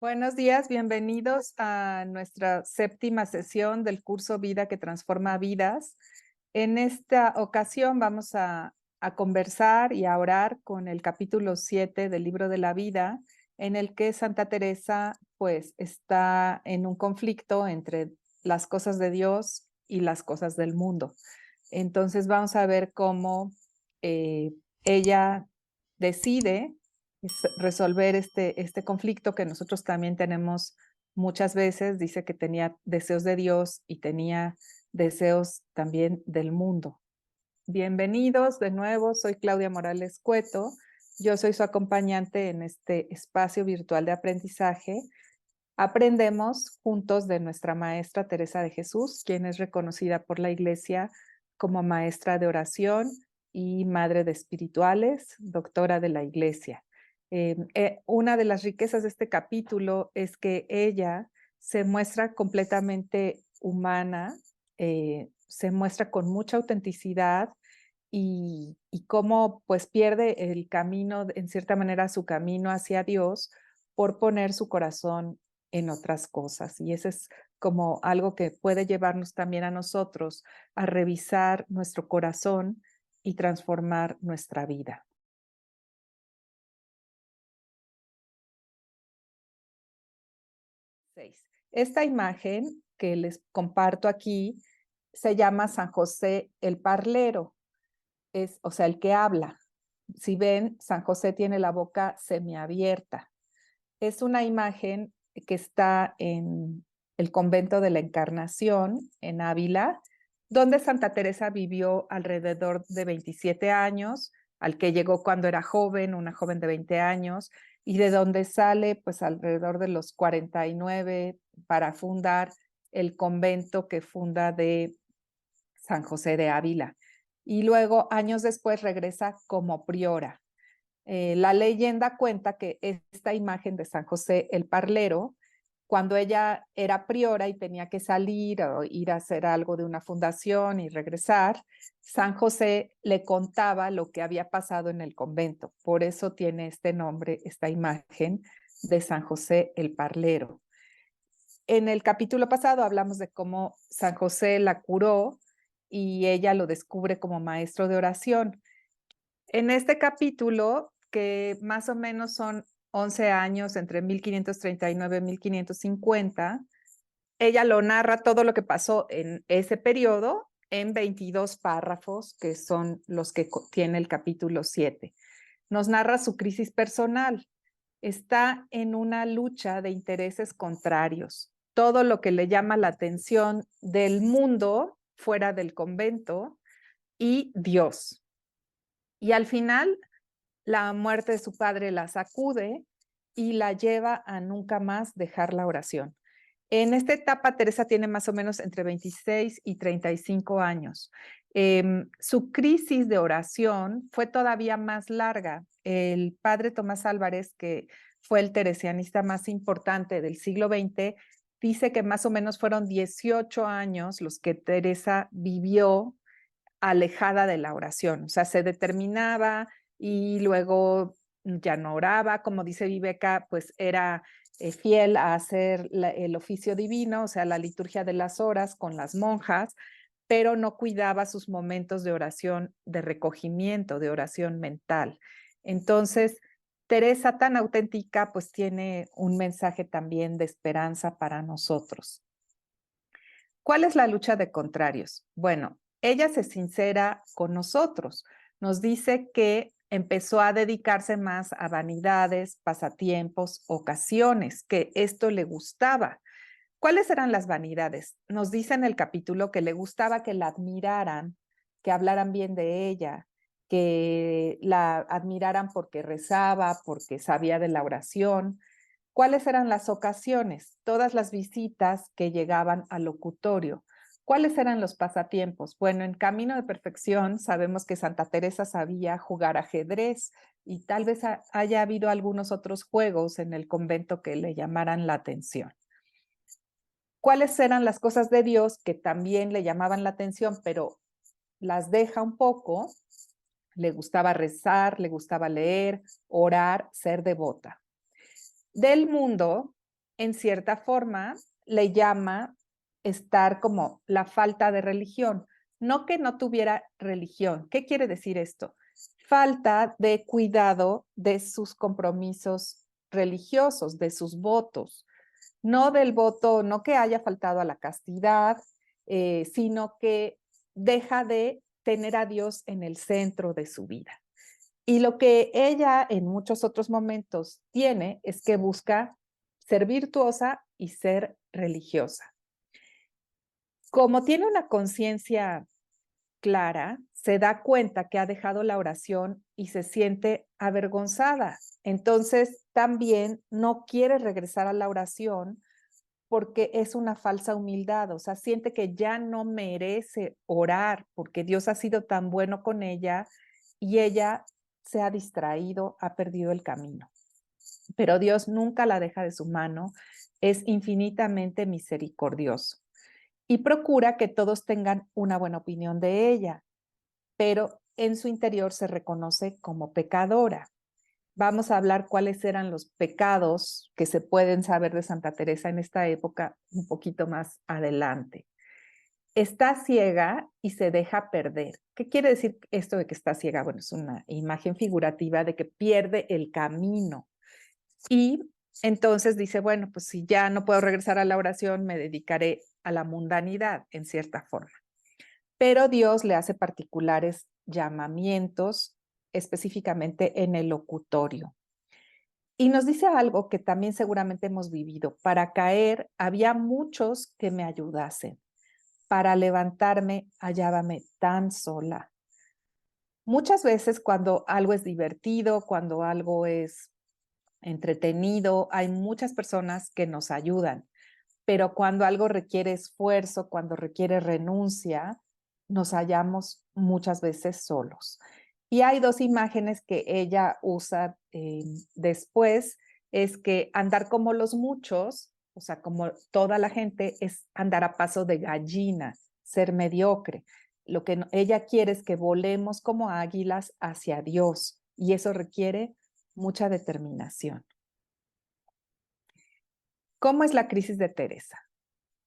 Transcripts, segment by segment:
Buenos días, bienvenidos a nuestra séptima sesión del curso Vida que Transforma Vidas. En esta ocasión vamos a conversar y a orar con el capítulo 7 del Libro de la Vida, en el que Santa Teresa pues está en un conflicto entre las cosas de Dios y las cosas del mundo. Entonces vamos a ver cómo ella decide resolver este conflicto que nosotros también tenemos muchas veces. Dice que tenía deseos de Dios y tenía deseos también del mundo. Bienvenidos de nuevo, soy Claudia Morales Cueto. Yo soy su acompañante en este espacio virtual de aprendizaje. Aprendemos juntos de nuestra maestra Teresa de Jesús, quien es reconocida por la Iglesia como maestra de oración y madre de espirituales, doctora de la Iglesia. Una de las riquezas de este capítulo es que ella se muestra completamente humana, se muestra con mucha autenticidad y cómo pues pierde el camino, en cierta manera su camino hacia Dios por poner su corazón en otras cosas. Y eso es como algo que puede llevarnos también a nosotros a revisar nuestro corazón y transformar nuestra vida. 6. Esta imagen que les comparto aquí se llama San José el Parlero, o sea, el que habla. Si ven, San José tiene la boca semiabierta. Es una imagen que está en el convento de la Encarnación en Ávila, donde Santa Teresa vivió alrededor de 27 años, al que llegó cuando era joven, una joven de 20 años, y de donde sale pues alrededor de los 49 para fundar el convento que funda de San José de Ávila. Y luego, años después, regresa como priora. La leyenda cuenta que esta imagen de San José el Parlero, cuando ella era priora y tenía que salir o ir a hacer algo de una fundación y regresar, San José le contaba lo que había pasado en el convento. Por eso tiene este nombre, esta imagen de San José el Parlero. En el capítulo pasado hablamos de cómo San José la curó y ella lo descubre como maestro de oración. En este capítulo, que más o menos son 11 años, entre 1539 y 1550, ella lo narra todo lo que pasó en ese periodo en 22 párrafos, que son los que tiene el capítulo 7. Nos narra su crisis personal. Está en una lucha de intereses contrarios. Todo lo que le llama la atención del mundo fuera del convento y Dios. Y al final, la muerte de su padre la sacude y la lleva a nunca más dejar la oración. En esta etapa, Teresa tiene más o menos entre 26 y 35 años. Su crisis de oración fue todavía más larga. El padre Tomás Álvarez, que fue el teresianista más importante del siglo XX, dice que más o menos fueron 18 años los que Teresa vivió alejada de la oración. O sea, se determinaba y luego ya no oraba. Como dice Viveca, pues era fiel a hacer el oficio divino, o sea, la liturgia de las horas con las monjas, pero no cuidaba sus momentos de oración, de recogimiento, de oración mental. Entonces, Teresa, tan auténtica, pues tiene un mensaje también de esperanza para nosotros. ¿Cuál es la lucha de contrarios? Bueno, ella se sincera con nosotros. Nos dice que empezó a dedicarse más a vanidades, pasatiempos, ocasiones, que esto le gustaba. ¿Cuáles eran las vanidades? Nos dice en el capítulo que le gustaba que la admiraran, que hablaran bien de ella, que la admiraran porque rezaba, porque sabía de la oración. ¿Cuáles eran las ocasiones? Todas las visitas que llegaban al locutorio. ¿Cuáles eran los pasatiempos? Bueno, en Camino de Perfección sabemos que Santa Teresa sabía jugar ajedrez y tal vez haya habido algunos otros juegos en el convento que le llamaran la atención. ¿Cuáles eran las cosas de Dios que también le llamaban la atención, pero las deja un poco? Le gustaba rezar, le gustaba leer, orar, ser devota. Del mundo, en cierta forma, le llama estar como la falta de religión. No que no tuviera religión. ¿Qué quiere decir esto? Falta de cuidado de sus compromisos religiosos, de sus votos. No del voto, no que haya faltado a la castidad, sino que deja de tener a Dios en el centro de su vida. Y lo que ella en muchos otros momentos tiene es que busca ser virtuosa y ser religiosa. Como tiene una conciencia clara, se da cuenta que ha dejado la oración y se siente avergonzada. Entonces, también no quiere regresar a la oración porque es una falsa humildad, o sea, siente que ya no merece orar porque Dios ha sido tan bueno con ella y ella se ha distraído, ha perdido el camino. Pero Dios nunca la deja de su mano, es infinitamente misericordioso y procura que todos tengan una buena opinión de ella, pero en su interior se reconoce como pecadora. Vamos a hablar cuáles eran los pecados que se pueden saber de Santa Teresa en esta época un poquito más adelante. Está ciega y se deja perder. ¿Qué quiere decir esto de que está ciega? Bueno, es una imagen figurativa de que pierde el camino. Y entonces dice, bueno, pues si ya no puedo regresar a la oración, me dedicaré a la mundanidad en cierta forma. Pero Dios le hace particulares llamamientos, específicamente en el locutorio. Y nos dice algo que también seguramente hemos vivido. Para caer había muchos que me ayudasen. Para levantarme hallábame tan sola. Muchas veces cuando algo es divertido, cuando algo es entretenido, hay muchas personas que nos ayudan, pero cuando algo requiere esfuerzo, cuando requiere renuncia, nos hallamos muchas veces solos. Y hay dos imágenes que ella usa después, es que andar como los muchos, o sea, como toda la gente, es andar a paso de gallina, ser mediocre. Lo que ella quiere es que volemos como águilas hacia Dios y eso requiere mucha determinación. ¿Cómo es la crisis de Teresa?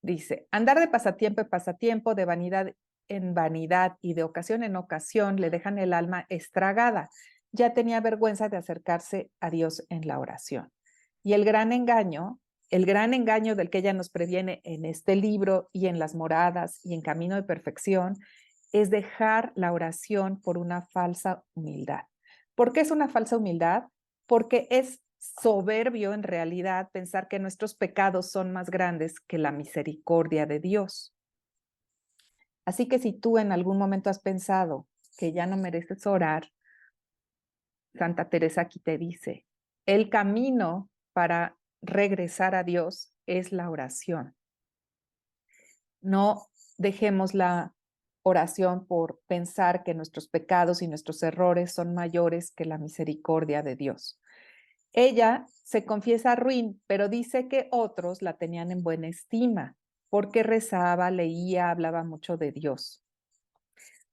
Dice, andar de pasatiempo en pasatiempo, de vanidad en vanidad y de ocasión en ocasión le dejan el alma estragada. Ya tenía vergüenza de acercarse a Dios en la oración. Y el gran engaño del que ella nos previene en este libro y en las moradas y en Camino de Perfección, es dejar la oración por una falsa humildad. ¿Por qué es una falsa humildad? Porque es soberbio en realidad pensar que nuestros pecados son más grandes que la misericordia de Dios. Así que si tú en algún momento has pensado que ya no mereces orar, Santa Teresa aquí te dice, el camino para regresar a Dios es la oración. No dejemos la oración por pensar que nuestros pecados y nuestros errores son mayores que la misericordia de Dios. Ella se confiesa ruin, pero dice que otros la tenían en buena estima porque rezaba, leía, hablaba mucho de Dios.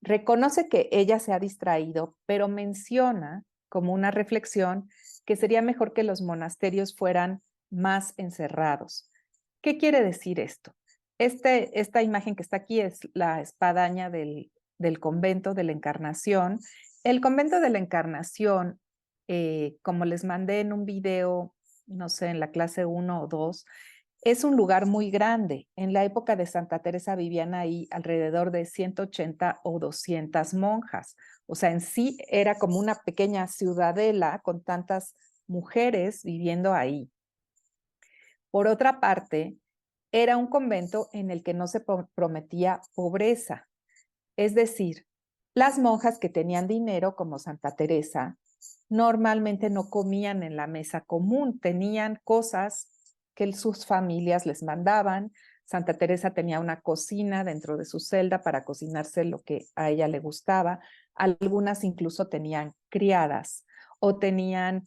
Reconoce que ella se ha distraído, pero menciona como una reflexión que sería mejor que los monasterios fueran más encerrados. ¿Qué quiere decir esto? Esta imagen que está aquí es la espadaña del convento de la Encarnación. El convento de la Encarnación, como les mandé en un video, no sé, en la clase 1 o 2, es un lugar muy grande. En la época de Santa Teresa vivían ahí alrededor de 180 o 200 monjas. O sea, en sí era como una pequeña ciudadela con tantas mujeres viviendo ahí. Por otra parte, era un convento en el que no se prometía pobreza. Es decir, las monjas que tenían dinero, como Santa Teresa, normalmente no comían en la mesa común, tenían cosas que sus familias les mandaban. Santa Teresa tenía una cocina dentro de su celda para cocinarse lo que a ella le gustaba. Algunas incluso tenían criadas o tenían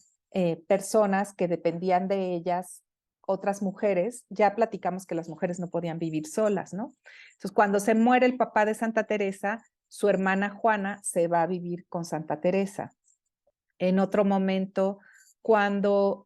personas que dependían de ellas, otras mujeres. Ya platicamos que las mujeres no podían vivir solas, ¿no? Entonces, cuando se muere el papá de Santa Teresa, su hermana Juana se va a vivir con Santa Teresa. En otro momento, cuando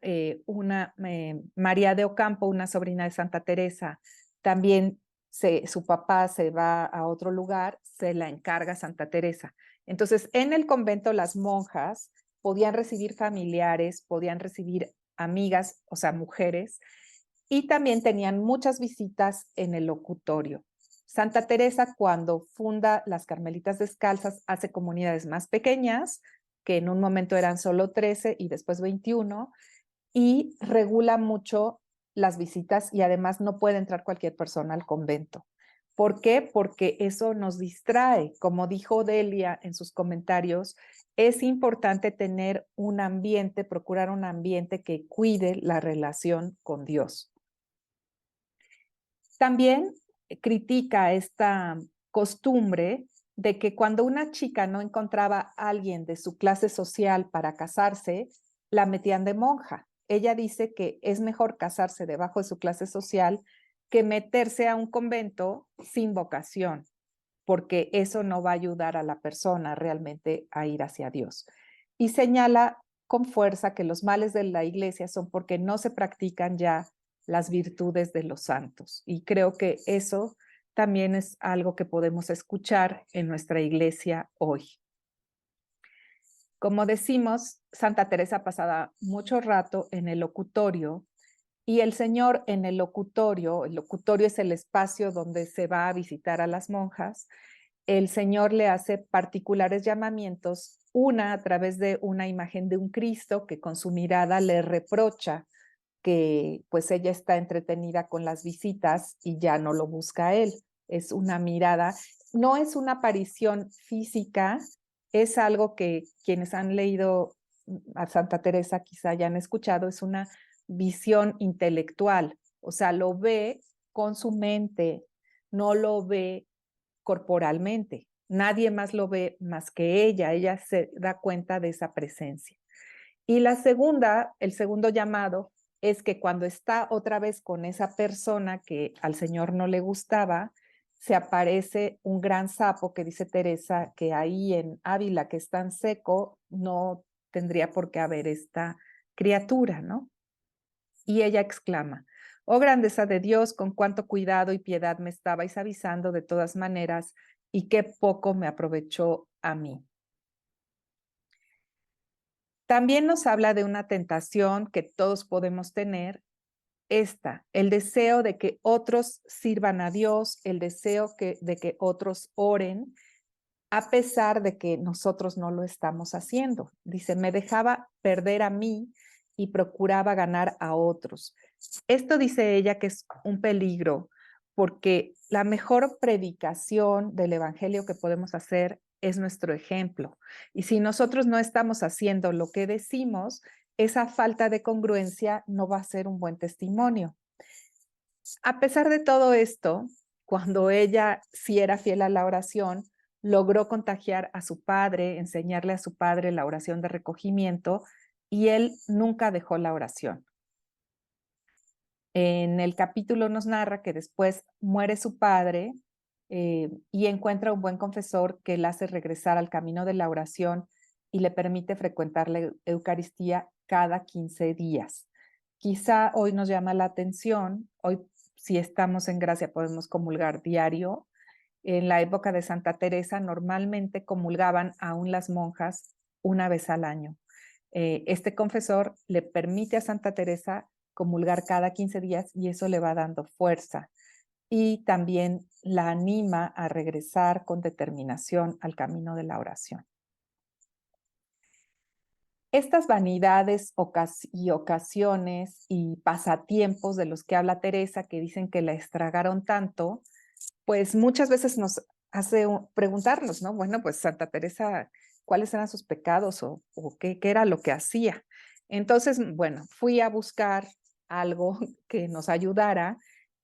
María de Ocampo, una sobrina de Santa Teresa, también su papá se va a otro lugar, se la encarga Santa Teresa. Entonces, en el convento las monjas podían recibir familiares, podían recibir amigas, o sea, mujeres, y también tenían muchas visitas en el locutorio. Santa Teresa, cuando funda las Carmelitas Descalzas, hace comunidades más pequeñas, que en un momento eran solo 13 y después 21, y regula mucho las visitas y además no puede entrar cualquier persona al convento. ¿Por qué? Porque eso nos distrae. Como dijo Delia en sus comentarios, es importante tener un ambiente, procurar un ambiente que cuide la relación con Dios. También critica esta costumbre de que cuando una chica no encontraba a alguien de su clase social para casarse, la metían de monja. Ella dice que es mejor casarse debajo de su clase social que meterse a un convento sin vocación, porque eso no va a ayudar a la persona realmente a ir hacia Dios. Y señala con fuerza que los males de la iglesia son porque no se practican ya las virtudes de los santos. Y creo que eso también es algo que podemos escuchar en nuestra iglesia hoy. Como decimos, Santa Teresa pasaba mucho rato en el locutorio y el Señor en el locutorio es el espacio donde se va a visitar a las monjas, el Señor le hace particulares llamamientos, una a través de una imagen de un Cristo que con su mirada le reprocha que pues ella está entretenida con las visitas y ya no lo busca a él. Es una mirada, no es una aparición física, es algo que quienes han leído a Santa Teresa quizá ya han escuchado, es una visión intelectual, o sea, lo ve con su mente, no lo ve corporalmente. Nadie más lo ve más que ella se da cuenta de esa presencia. Y la segunda, el segundo llamado es que cuando está otra vez con esa persona que al Señor no le gustaba, se aparece un gran sapo que dice Teresa que ahí en Ávila, que es tan seco, no tendría por qué haber esta criatura, ¿no? Y ella exclama, oh grandeza de Dios, con cuánto cuidado y piedad me estabais avisando de todas maneras y qué poco me aprovechó a mí. También nos habla de una tentación que todos podemos tener, el deseo de que otros sirvan a Dios, el deseo de que otros oren, a pesar de que nosotros no lo estamos haciendo. Dice, me dejaba perder a mí y procuraba ganar a otros. Esto dice ella que es un peligro, porque la mejor predicación del evangelio que podemos hacer es nuestro ejemplo. Y si nosotros no estamos haciendo lo que decimos, esa falta de congruencia no va a ser un buen testimonio. A pesar de todo esto, cuando ella sí era fiel a la oración, logró contagiar a su padre, enseñarle a su padre la oración de recogimiento, y él nunca dejó la oración. En el capítulo nos narra que después muere su padre y encuentra un buen confesor que le hace regresar al camino de la oración y le permite frecuentar la Eucaristía cada 15 días. Quizá hoy nos llama la atención, hoy si estamos en gracia podemos comulgar diario. En la época de Santa Teresa normalmente comulgaban aún las monjas una vez al año. Este confesor le permite a Santa Teresa comulgar cada 15 días y eso le va dando fuerza y también la anima a regresar con determinación al camino de la oración. Estas vanidades y ocasiones y pasatiempos de los que habla Teresa, que dicen que la estragaron tanto, pues muchas veces nos hace preguntarnos, ¿no? Bueno, pues Santa Teresa, ¿cuáles eran sus pecados o qué era lo que hacía? Entonces, bueno, fui a buscar algo que nos ayudara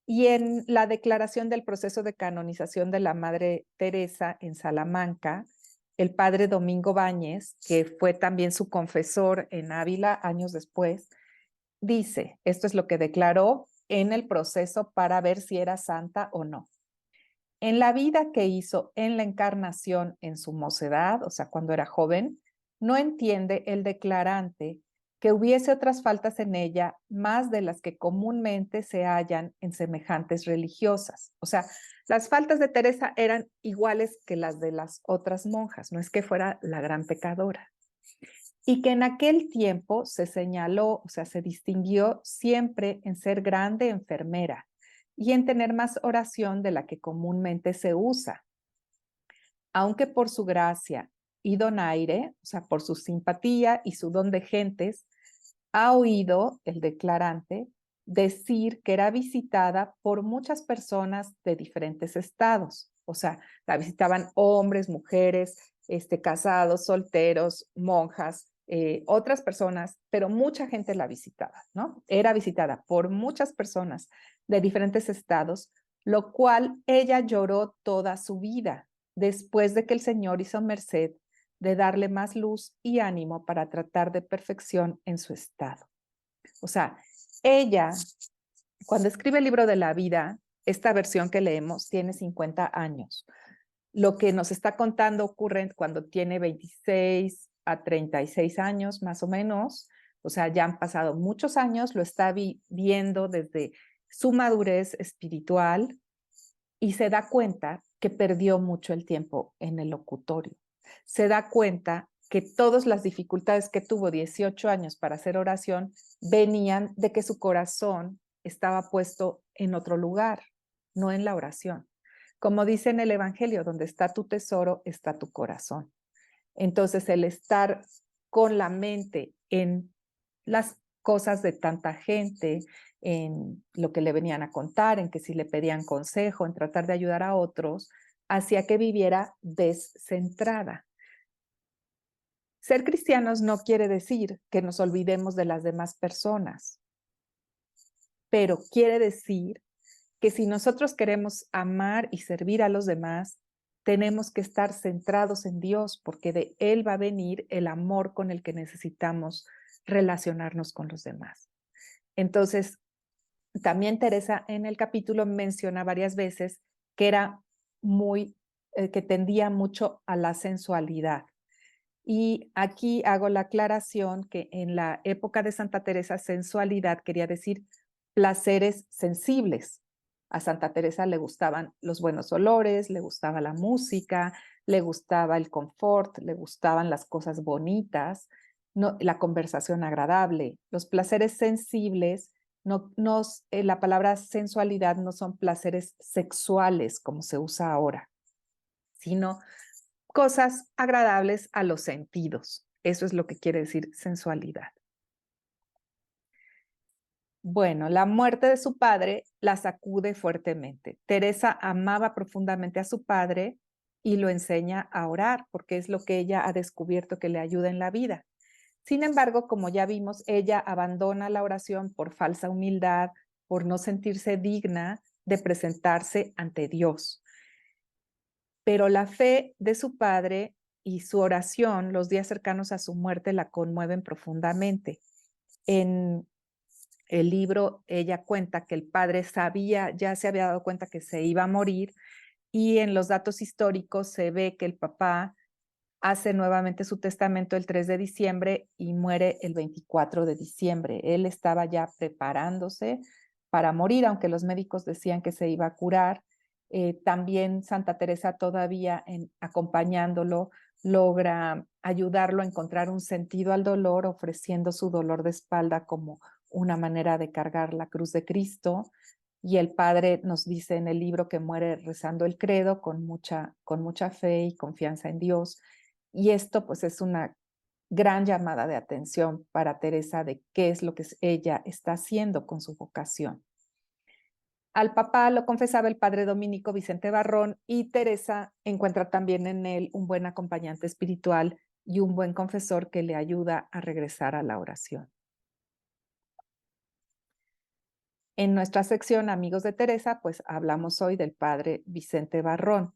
y en la declaración del proceso de canonización de la Madre Teresa en Salamanca, el padre Domingo Báñez, que fue también su confesor en Ávila años después, dice, esto es lo que declaró en el proceso para ver si era santa o no. En la vida que hizo en la encarnación en su mocedad, o sea, cuando era joven, no entiende el declarante que hubiese otras faltas en ella más de las que comúnmente se hallan en semejantes religiosas. O sea, las faltas de Teresa eran iguales que las de las otras monjas, no es que fuera la gran pecadora. Y que en aquel tiempo se señaló, o sea, se distinguió siempre en ser grande enfermera y en tener más oración de la que comúnmente se usa, aunque por su gracia y donaire, o sea, por su simpatía y su don de gentes, ha oído el declarante decir que era visitada por muchas personas de diferentes estados. O sea, la visitaban hombres, mujeres, casados, solteros, monjas, otras personas, pero mucha gente la visitaba, ¿no? Era visitada por muchas personas de diferentes estados, lo cual ella lloró toda su vida, después de que el Señor hizo merced de darle más luz y ánimo para tratar de perfección en su estado. O sea, ella, cuando escribe el libro de la vida, esta versión que leemos tiene 50 años. Lo que nos está contando ocurre cuando tiene 26 a 36 años, más o menos. O sea, ya han pasado muchos años, lo está viendo desde su madurez espiritual y se da cuenta que perdió mucho el tiempo en el locutorio. Se da cuenta que todas las dificultades que tuvo 18 años para hacer oración venían de que su corazón estaba puesto en otro lugar, no en la oración. Como dice en el Evangelio, donde está tu tesoro, está tu corazón. Entonces, el estar con la mente en las cosas de tanta gente, en lo que le venían a contar, en que si le pedían consejo, en tratar de ayudar a otros, hacía que viviera descentrada. Ser cristianos no quiere decir que nos olvidemos de las demás personas, pero quiere decir que si nosotros queremos amar y servir a los demás, tenemos que estar centrados en Dios, porque de Él va a venir el amor con el que necesitamos relacionarnos con los demás. Entonces, también Teresa en el capítulo menciona varias veces que era que tendía mucho a la sensualidad. Y aquí hago la aclaración que en la época de Santa Teresa, sensualidad quería decir placeres sensibles. A Santa Teresa le gustaban los buenos olores, le gustaba la música, le gustaba el confort, le gustaban las cosas bonitas, no, la conversación agradable. Los placeres sensibles, la palabra sensualidad no son placeres sexuales como se usa ahora, sino cosas agradables a los sentidos. Eso es lo que quiere decir sensualidad. Bueno, la muerte de su padre la sacude fuertemente. Teresa amaba profundamente a su padre y lo enseña a orar porque es lo que ella ha descubierto que le ayuda en la vida. Sin embargo, como ya vimos, ella abandona la oración por falsa humildad, por no sentirse digna de presentarse ante Dios. Pero la fe de su padre y su oración los días cercanos a su muerte la conmueven profundamente. En el libro ella cuenta que el padre ya se había dado cuenta que se iba a morir, y en los datos históricos se ve que el papá hace nuevamente su testamento el 3 de diciembre y muere el 24 de diciembre. Él estaba ya preparándose para morir, aunque los médicos decían que se iba a curar. También Santa Teresa todavía acompañándolo logra ayudarlo a encontrar un sentido al dolor, ofreciendo su dolor de espalda como una manera de cargar la cruz de Cristo. Y el padre nos dice en el libro que muere rezando el credo con mucha fe y confianza en Dios. Y esto pues es una gran llamada de atención para Teresa de qué es lo que ella está haciendo con su vocación. Al papá lo confesaba el padre dominico Vicente Barrón, y Teresa encuentra también en él un buen acompañante espiritual y un buen confesor que le ayuda a regresar a la oración. En nuestra sección Amigos de Teresa, pues hablamos hoy del padre Vicente Barrón.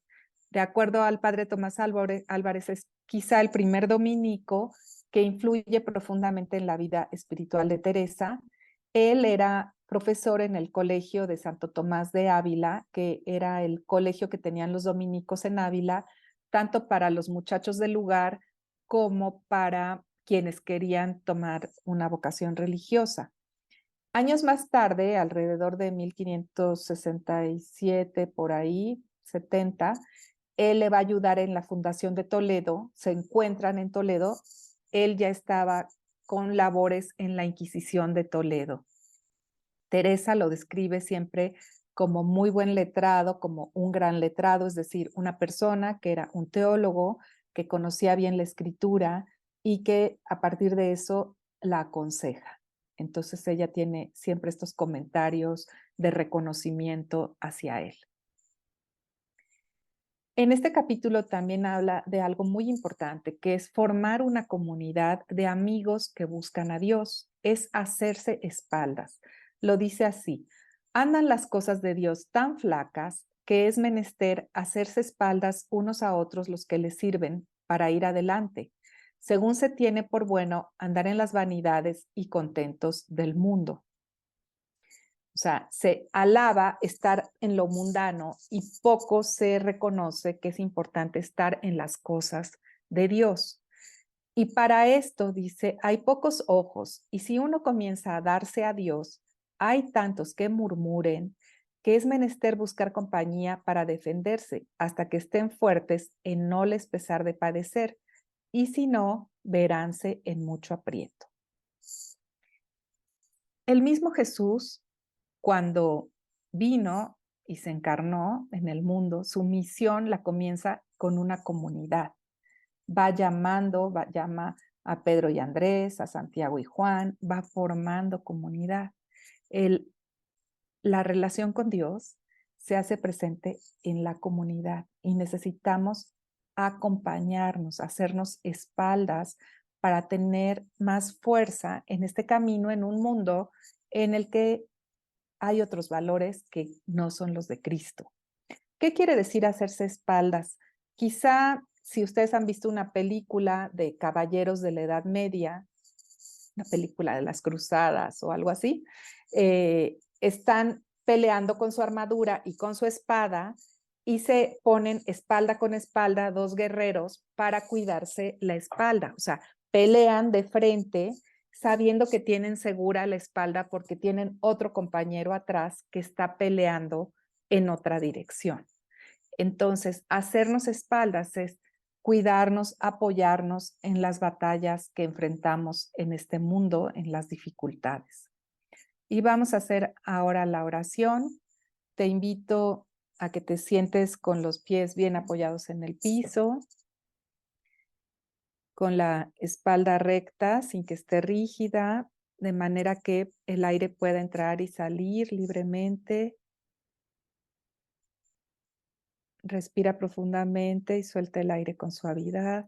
De acuerdo al padre Tomás Álvarez, es quizá el primer dominico que influye profundamente en la vida espiritual de Teresa. Él era profesor en el colegio de Santo Tomás de Ávila, que era el colegio que tenían los dominicos en Ávila, tanto para los muchachos del lugar como para quienes querían tomar una vocación religiosa. Años más tarde, alrededor de 1567, por ahí, 70, él le va a ayudar en la fundación de Toledo, se encuentran en Toledo, él ya estaba con labores en la Inquisición de Toledo. Teresa lo describe siempre como muy buen letrado, como un gran letrado, es decir, una persona que era un teólogo, que conocía bien la escritura y que a partir de eso la aconseja. Entonces ella tiene siempre estos comentarios de reconocimiento hacia él. En este capítulo también habla de algo muy importante, que es formar una comunidad de amigos que buscan a Dios, es hacerse espaldas. Lo dice así: andan las cosas de Dios tan flacas que es menester hacerse espaldas unos a otros los que les sirven para ir adelante, según se tiene por bueno andar en las vanidades y contentos del mundo. O sea, se alaba estar en lo mundano y poco se reconoce que es importante estar en las cosas de Dios. Y para esto, dice, hay pocos ojos, y si uno comienza a darse a Dios, hay tantos que murmuren que es menester buscar compañía para defenderse hasta que estén fuertes en no les pesar de padecer, y si no, veránse en mucho aprieto. El mismo Jesús, cuando vino y se encarnó en el mundo, su misión la comienza con una comunidad. Llama a Pedro y Andrés, a Santiago y Juan, va formando comunidad. La relación con Dios se hace presente en la comunidad y necesitamos acompañarnos, hacernos espaldas para tener más fuerza en este camino, en un mundo en el que hay otros valores que no son los de Cristo. ¿Qué quiere decir hacerse espaldas? Quizá si ustedes han visto una película de caballeros de la Edad Media, una película de las cruzadas o algo así, están peleando con su armadura y con su espada y se ponen espalda con espalda dos guerreros para cuidarse la espalda. O sea, pelean de frente sabiendo que tienen segura la espalda porque tienen otro compañero atrás que está peleando en otra dirección. Entonces, hacernos espaldas es cuidarnos, apoyarnos en las batallas que enfrentamos en este mundo, en las dificultades. Y vamos a hacer ahora la oración. Te invito a que te sientes con los pies bien apoyados en el piso, con la espalda recta, sin que esté rígida, de manera que el aire pueda entrar y salir libremente. Respira profundamente y suelta el aire con suavidad.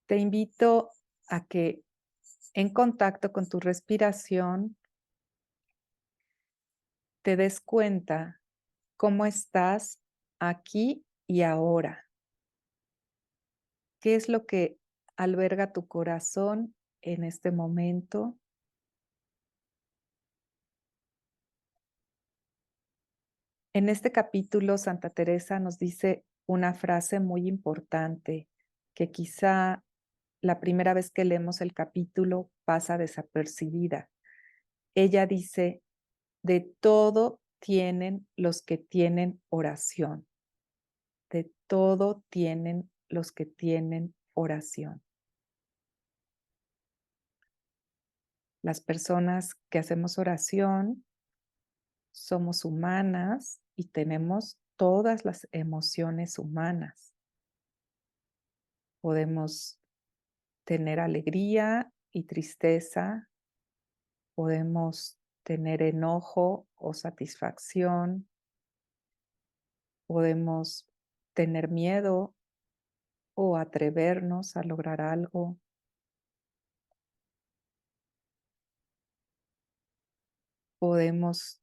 Te invito a que en contacto con tu respiración te des cuenta cómo estás aquí y ahora. ¿Qué es lo que alberga tu corazón en este momento? En este capítulo, Santa Teresa nos dice una frase muy importante que quizá la primera vez que leemos el capítulo pasa desapercibida. Ella dice: de todo tienen los que tienen oración. De todo tienen los que tienen oración. Las personas que hacemos oración somos humanas y tenemos todas las emociones humanas. Podemos tener alegría y tristeza, podemos tener enojo o satisfacción, podemos tener miedo o atrevernos a lograr algo. Podemos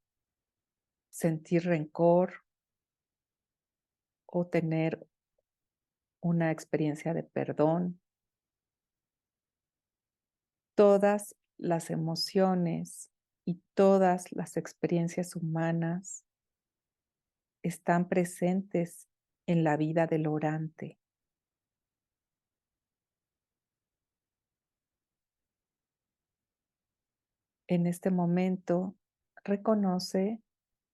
sentir rencor o tener una experiencia de perdón. Todas las emociones y todas las experiencias humanas están presentes en la vida del orante. En este momento, reconoce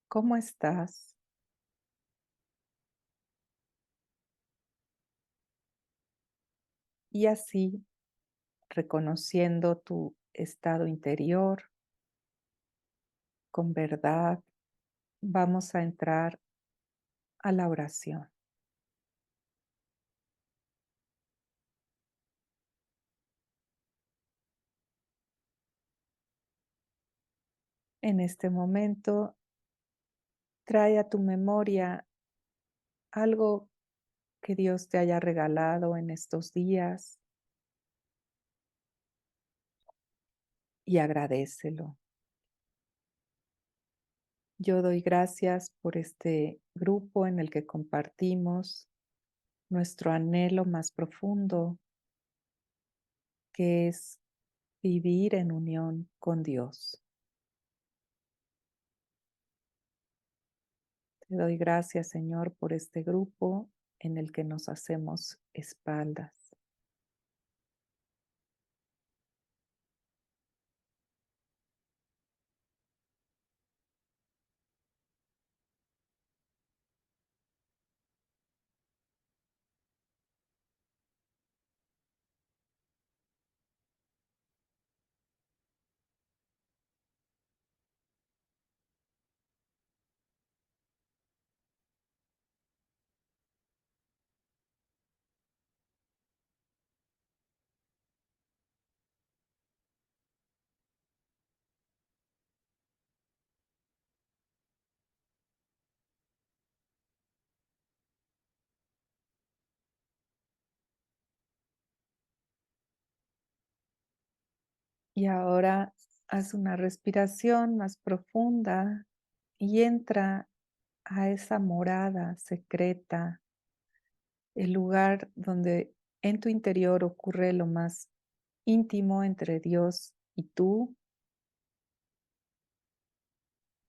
cómo estás y así, reconociendo tu estado interior con verdad, vamos a entrar a la oración. En este momento, trae a tu memoria algo que Dios te haya regalado en estos días y agradécelo. Yo doy gracias por este grupo en el que compartimos nuestro anhelo más profundo, que es vivir en unión con Dios. Te doy gracias, Señor, por este grupo en el que nos hacemos espaldas. Y ahora haz una respiración más profunda y entra a esa morada secreta, el lugar donde en tu interior ocurre lo más íntimo entre Dios y tú.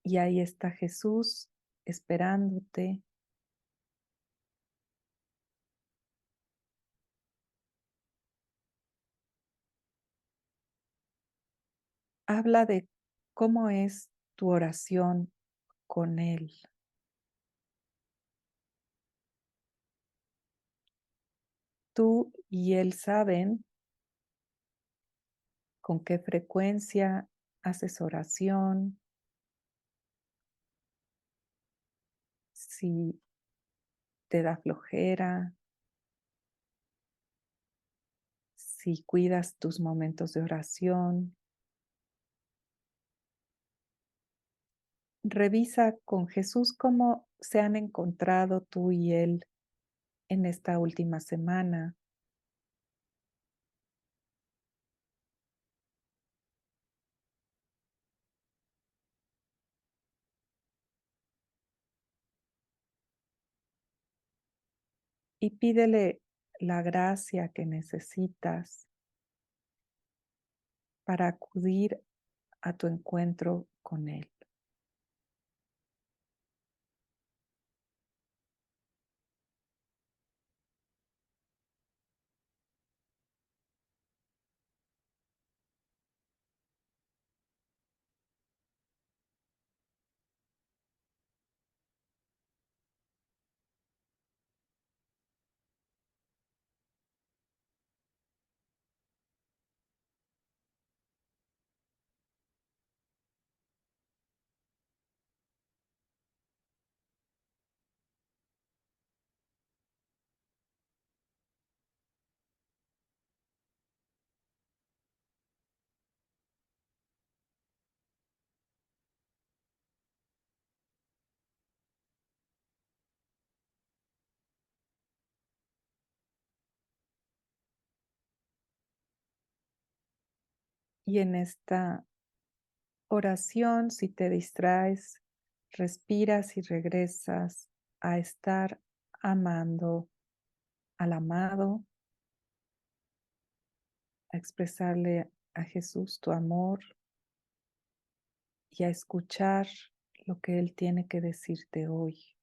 Y ahí está Jesús esperándote. Habla de cómo es tu oración con Él. Tú y Él saben con qué frecuencia haces oración, si te da flojera, si cuidas tus momentos de oración. Revisa con Jesús cómo se han encontrado tú y Él en esta última semana y pídele la gracia que necesitas para acudir a tu encuentro con Él. Y en esta oración, si te distraes, respiras y regresas a estar amando al amado, a expresarle a Jesús tu amor y a escuchar lo que Él tiene que decirte hoy.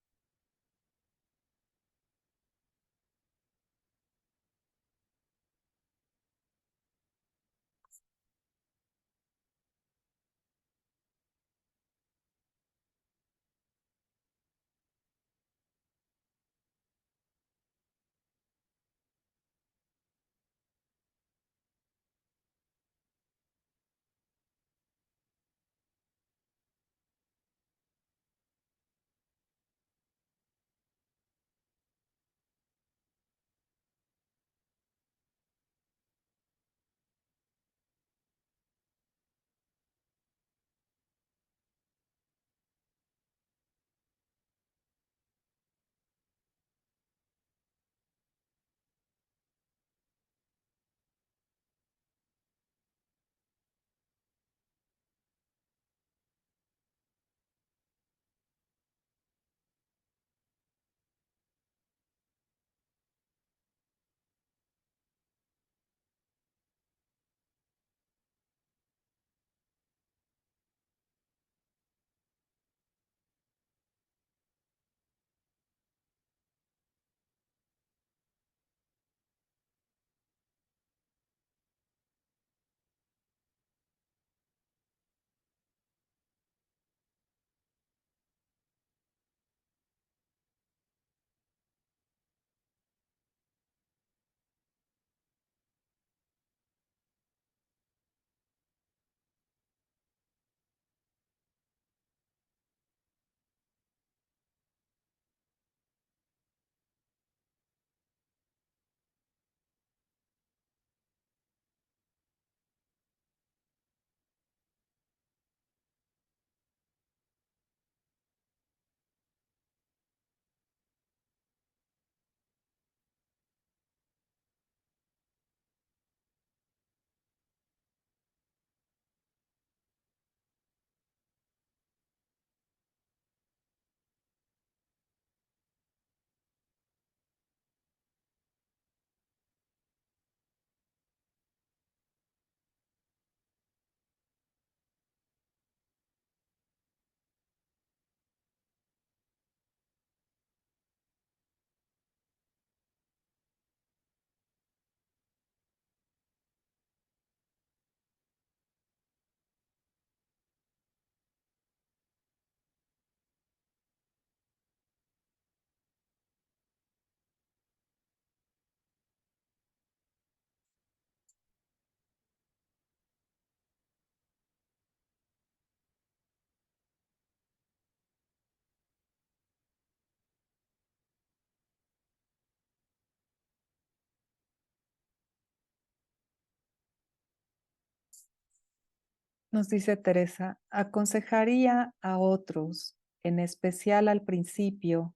Nos dice Teresa, aconsejaría a otros, en especial al principio,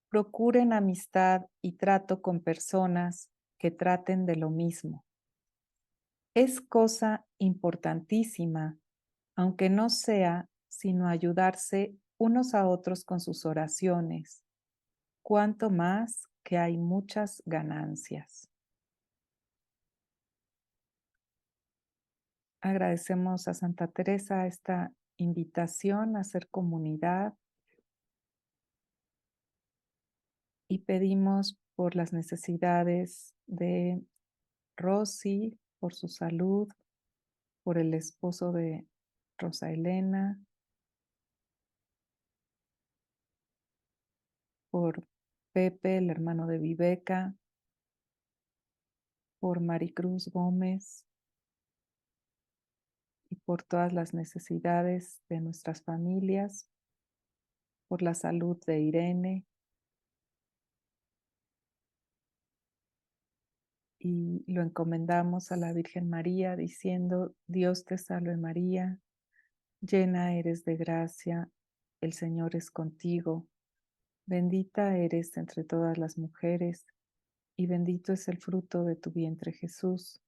procuren amistad y trato con personas que traten de lo mismo. Es cosa importantísima, aunque no sea sino ayudarse unos a otros con sus oraciones, cuanto más que hay muchas ganancias. Agradecemos a Santa Teresa esta invitación a hacer comunidad y pedimos por las necesidades de Rosy, por su salud, por el esposo de Rosa Elena, por Pepe, el hermano de Viveca, por Maricruz Gómez y por todas las necesidades de nuestras familias, por la salud de Irene y lo encomendamos a la Virgen María diciendo, Dios te salve María, llena eres de gracia, el Señor es contigo, bendita eres entre todas las mujeres y bendito es el fruto de tu vientre Jesús.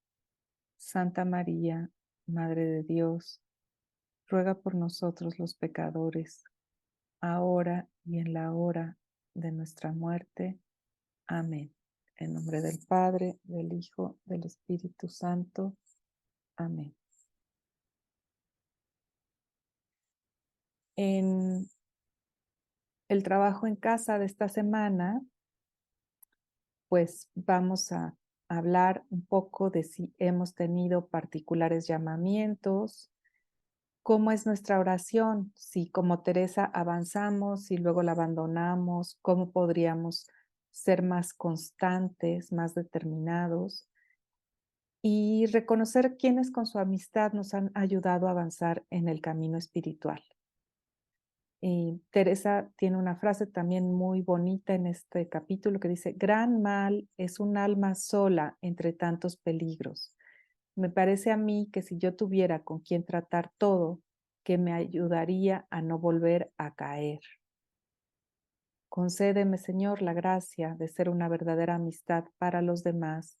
Santa María, Madre de Dios, ruega por nosotros los pecadores, ahora y en la hora de nuestra muerte. Amén. En nombre del Padre, del Hijo, del Espíritu Santo. Amén. En el trabajo en casa de esta semana, pues vamos a hablar un poco de si hemos tenido particulares llamamientos, cómo es nuestra oración, si como Teresa avanzamos y luego la abandonamos, cómo podríamos ser más constantes, más determinados y reconocer quiénes con su amistad nos han ayudado a avanzar en el camino espiritual. Y Teresa tiene una frase también muy bonita en este capítulo que dice, gran mal es un alma sola entre tantos peligros. Me parece a mí que si yo tuviera con quien tratar todo, que me ayudaría a no volver a caer. Concédeme, Señor, la gracia de ser una verdadera amistad para los demás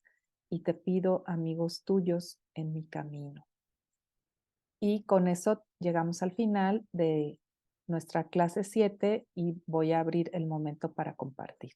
y te pido amigos tuyos en mi camino. Y con eso llegamos al final de nuestra clase 7 y voy a abrir el momento para compartir.